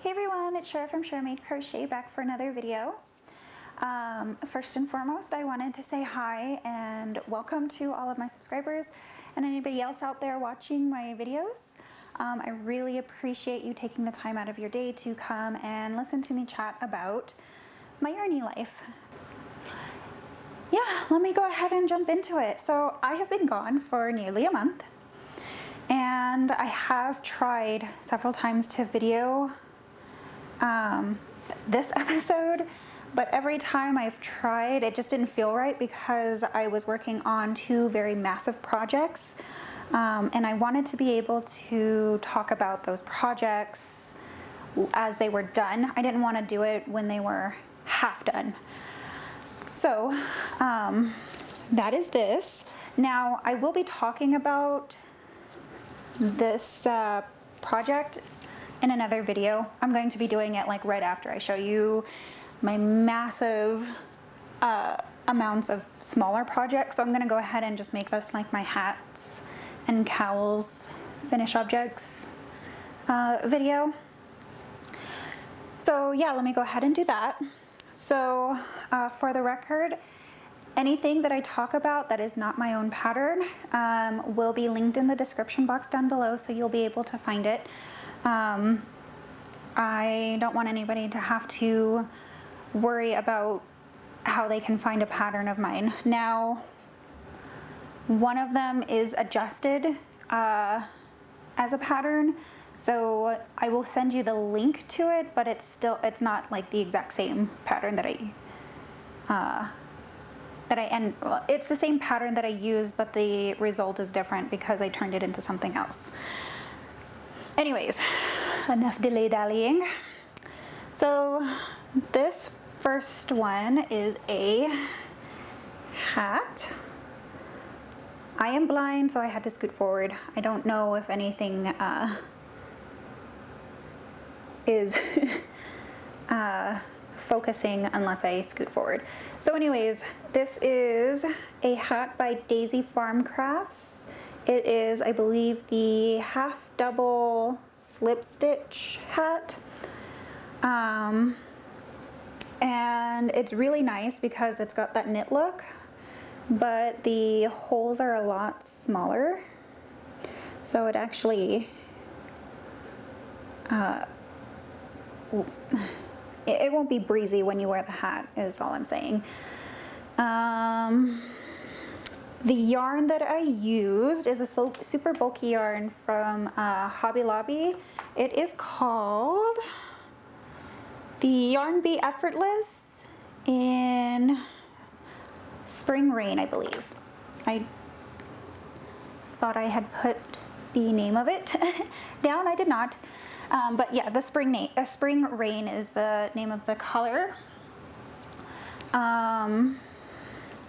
Hey everyone, it's Cher from Cher Made Crochet back for another video. First and foremost, I wanted to say hi and welcome to all of my subscribers and anybody else out there watching my videos. I really appreciate you taking the time out of your day to come and listen to me chat about my yarny life. Yeah, let me go ahead and jump into it. So I have been gone for nearly a month and I have tried several times to video this episode, but every time I've tried it just didn't feel right because I was working on two very massive projects, and I wanted to be able to talk about those projects as they were done. I didn't want to do it when they were half done. So that is this. Now I will be talking about this project in another video. I'm going to be doing it like right after I show you my massive amounts of smaller projects. So I'm going to go ahead and just make this like my hats and cowls finish objects video. So yeah, let me go ahead and do that. So for the record, anything that I talk about that is not my own pattern will be linked in the description box down below, so you'll be able to find it. I don't want anybody to have to worry about how they can find a pattern of mine. Now, one of them is adjusted as a pattern, so I will send you the link to it, but it's not like the exact same pattern that it's the same pattern that I use, but the result is different because I turned it into something else. Anyways, enough dilly-dallying. So this first one is a hat. I am blind, so I had to scoot forward. I don't know if anything is focusing unless I scoot forward. So anyways, this is a hat by Daisy Farm Crafts. It is, I believe, the half double slip stitch hat. And it's really nice because it's got that knit look, but the holes are a lot smaller. So it actually, it won't be breezy when you wear the hat, is all I'm saying. The yarn that I used is a super bulky yarn from Hobby Lobby. It is called the Yarn Bee Effortless in Spring Rain, I believe. I thought I had put the name of it down. I did not. But yeah, the Spring Rain is the name of the color.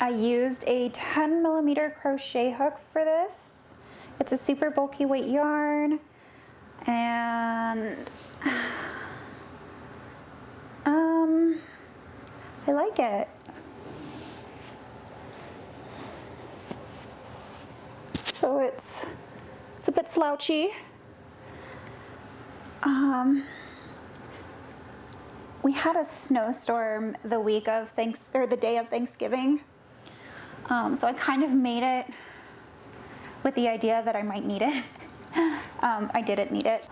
I used a 10mm crochet hook for this. It's a super bulky weight yarn, and I like it. So it's a bit slouchy. We had a snowstorm the day of Thanksgiving. So I kind of made it with the idea that I might need it. I didn't need it.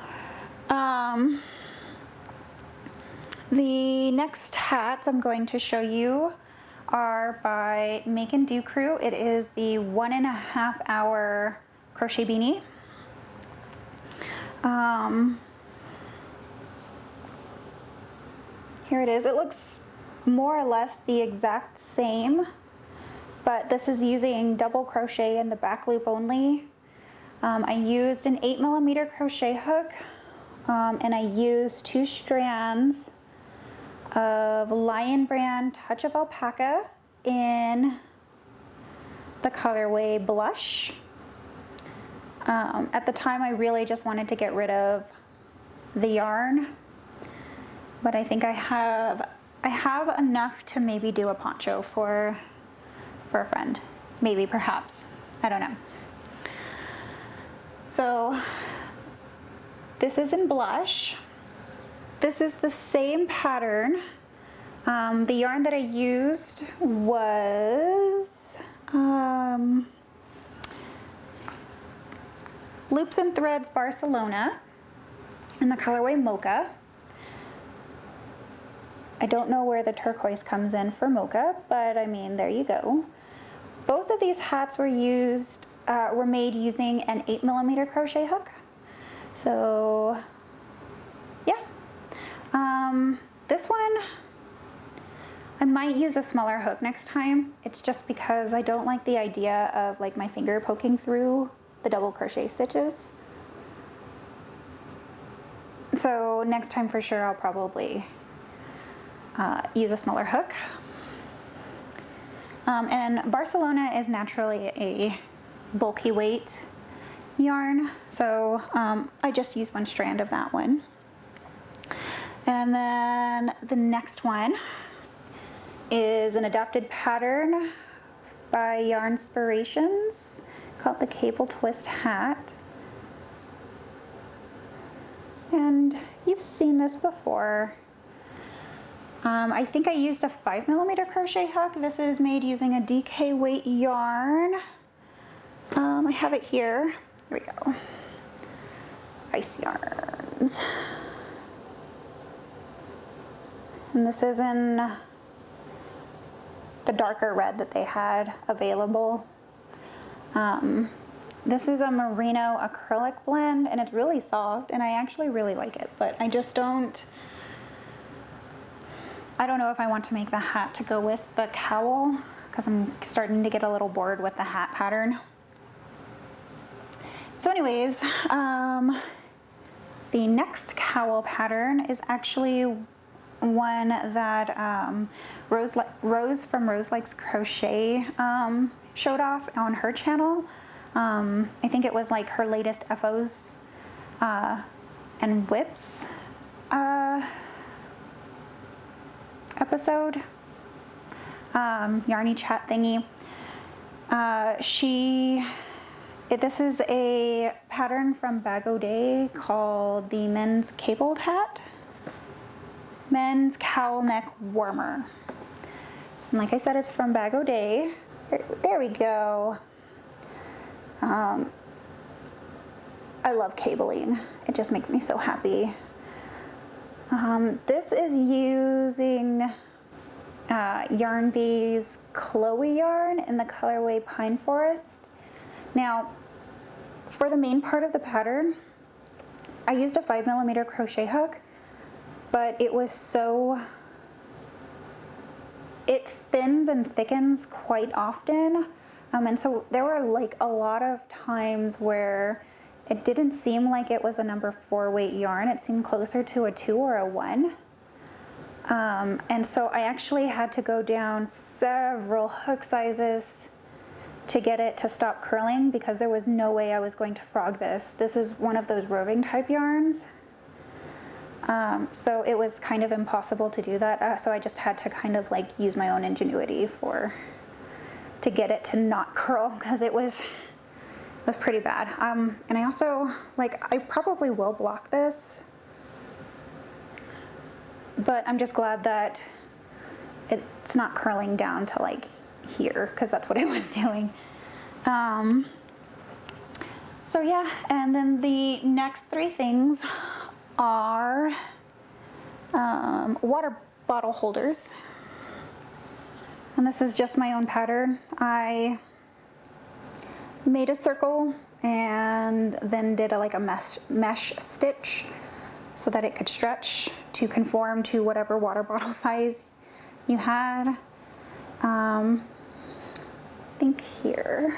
The next hats I'm going to show you are by Make and Do Crew. It is the 1.5 hour crochet beanie. Here it is. It looks more or less the exact same, but this is using double crochet in the back loop only. I used an 8mm crochet hook, and I used 2 strands of Lion Brand Touch of Alpaca in the colorway Blush. At the time, I really just wanted to get rid of the yarn, but I think I have enough to maybe do a poncho for a friend, maybe, perhaps, I don't know. So this is in Blush. this is the same pattern. The yarn that I used was Loops and Threads Barcelona in the colorway Mocha. I don't know where the turquoise comes in for Mocha, but I mean, there you go. Both of these hats were made using an 8mm crochet hook. So yeah, this one, I might use a smaller hook next time. It's just because I don't like the idea of like my finger poking through the double crochet stitches. So next time for sure I'll probably use a smaller hook. And Barcelona is naturally a bulky weight yarn, so I just used one strand of that one. And then the next one is an adapted pattern by Yarnspirations called the Cable Twist Hat. And you've seen this before. I think I used a 5mm crochet hook. This is made using a DK weight yarn. I have it here. Here we go. Ice Yarns. And this is in the darker red that they had available. This is a merino acrylic blend, and it's really soft, and I actually really like it, but I just don't know if I want to make the hat to go with the cowl, because I'm starting to get a little bored with the hat pattern. So anyways, the next cowl pattern is actually one that Rose from Rose Likes Crochet showed off on her channel. I think it was like her latest FOs and Whips episode, Yarny chat thingy. This is a pattern from Bag O' Day called the Men's Cabled Hat. Men's Cowl Neck Warmer. And like I said, it's from Bag O' Day. There we go. I love cabling. It just makes me so happy. This is using Yarn Bee's Chloe yarn in the colorway Pine Forest. Now, for the main part of the pattern, I used a 5mm crochet hook, but it thins and thickens quite often. And so there were like a lot of times where it didn't seem like it was a number 4 weight yarn. It seemed closer to a 2 or a 1. And so I actually had to go down several hook sizes to get it to stop curling, because there was no way I was going to frog this. This is one of those roving type yarns. So it was kind of impossible to do that. So I just had to kind of like use my own ingenuity to get it to not curl, because it was pretty bad. And I also, I probably will block this, but I'm just glad that it's not curling down to like here, because that's what it was doing. So yeah, and then the next 3 things are water bottle holders. And this is just my own pattern. I made a circle and then did a mesh stitch so that it could stretch to conform to whatever water bottle size you had. I think here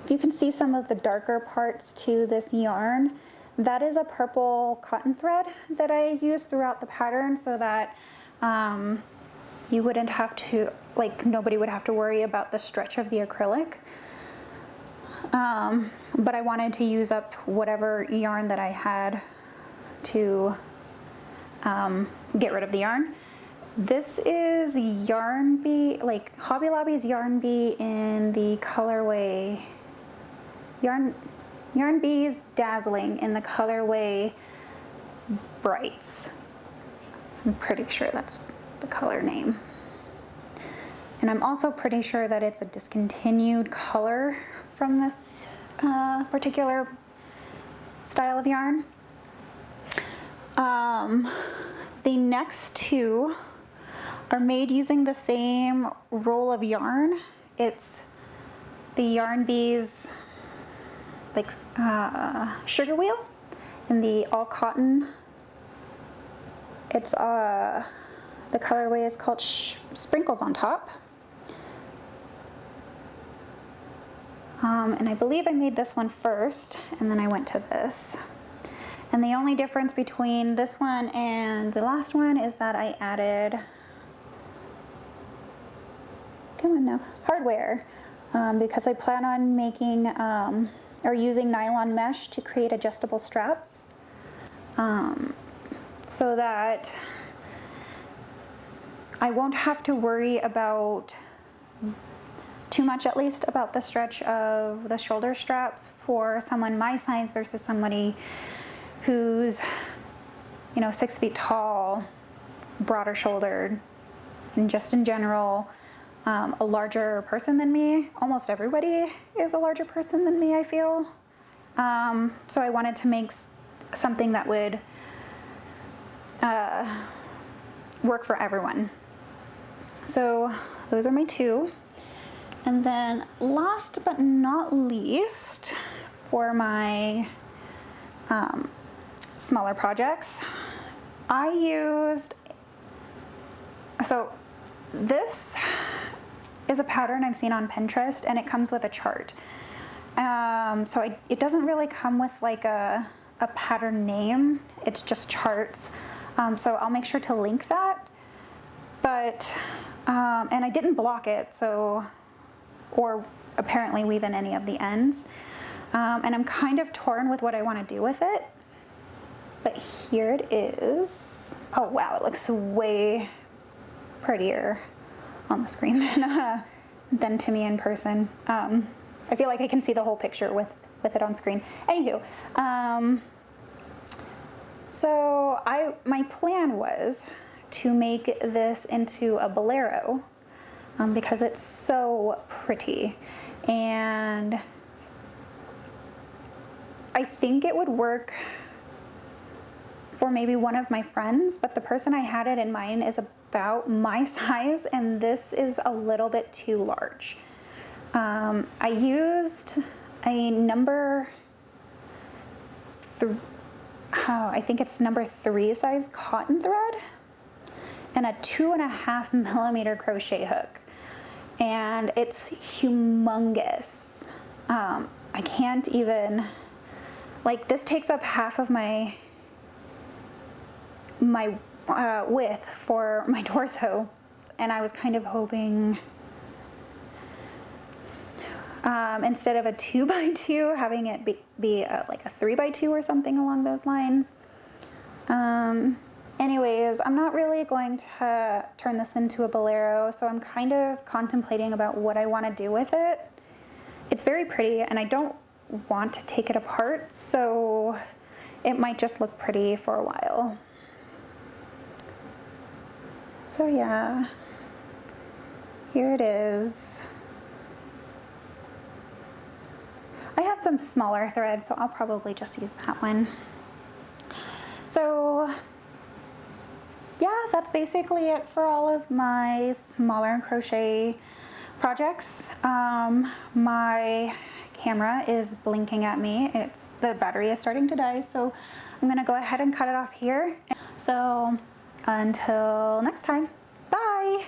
you can see some of the darker parts to this yarn. That is a purple cotton thread that I used throughout the pattern, so that you wouldn't have to, nobody would have to worry about the stretch of the acrylic. But I wanted to use up whatever yarn that I had to get rid of the yarn. This is Yarn Bee, Hobby Lobby's Yarn Bee in the colorway Yarn Bee's Dazzling in the colorway Brights. I'm pretty sure that's the color name. And I'm also pretty sure that it's a discontinued color from this particular style of yarn. The next two are made using the same roll of yarn. It's the Yarn Bees like sugar wheel in the all cotton. It's the colorway is called Sprinkles on Top. And I believe I made this one first, and then I went to this. And the only difference between this one and the last one is that I added, come on now, hardware, because I plan on making or using nylon mesh to create adjustable straps, so that I won't have to worry about too much, at least, about the stretch of the shoulder straps for someone my size versus somebody who's, you know, 6 feet tall, broader shouldered, and just in general, a larger person than me. Almost everybody is a larger person than me, I feel. So I wanted to make something that would work for everyone. So those are my two. And then last but not least, for my smaller projects, I used, so this is a pattern I've seen on Pinterest, and it comes with a chart. So it doesn't really come with like a pattern name, it's just charts. So I'll make sure to link that. But, and I didn't block it, so, or apparently weave in any of the ends. And I'm kind of torn with what I want to do with it. But here it is. Oh wow, it looks way prettier on the screen than to me in person. I feel like I can see the whole picture with it on screen. Anywho, so my plan was to make this into a bolero because it's so pretty, and I think it would work for maybe one of my friends, but the person I had it in mind is about my size, and this is a little bit too large. I used a number I think it's number 3 size cotton thread and a 2.5 millimeter crochet hook, and it's humongous. I can't even, like, this takes up half of my width for my torso, and I was kind of hoping instead of a 2x2 having it be like a 3x2 or something along those lines. Anyways, I'm not really going to turn this into a bolero, so I'm kind of contemplating about what I want to do with it. It's very pretty, and I don't want to take it apart, so it might just look pretty for a while. So yeah, here it is. I have some smaller thread, so I'll probably just use that one. So yeah, that's basically it for all of my smaller crochet projects. My camera is blinking at me. The battery is starting to die, so I'm gonna go ahead and cut it off here. So until next time, bye.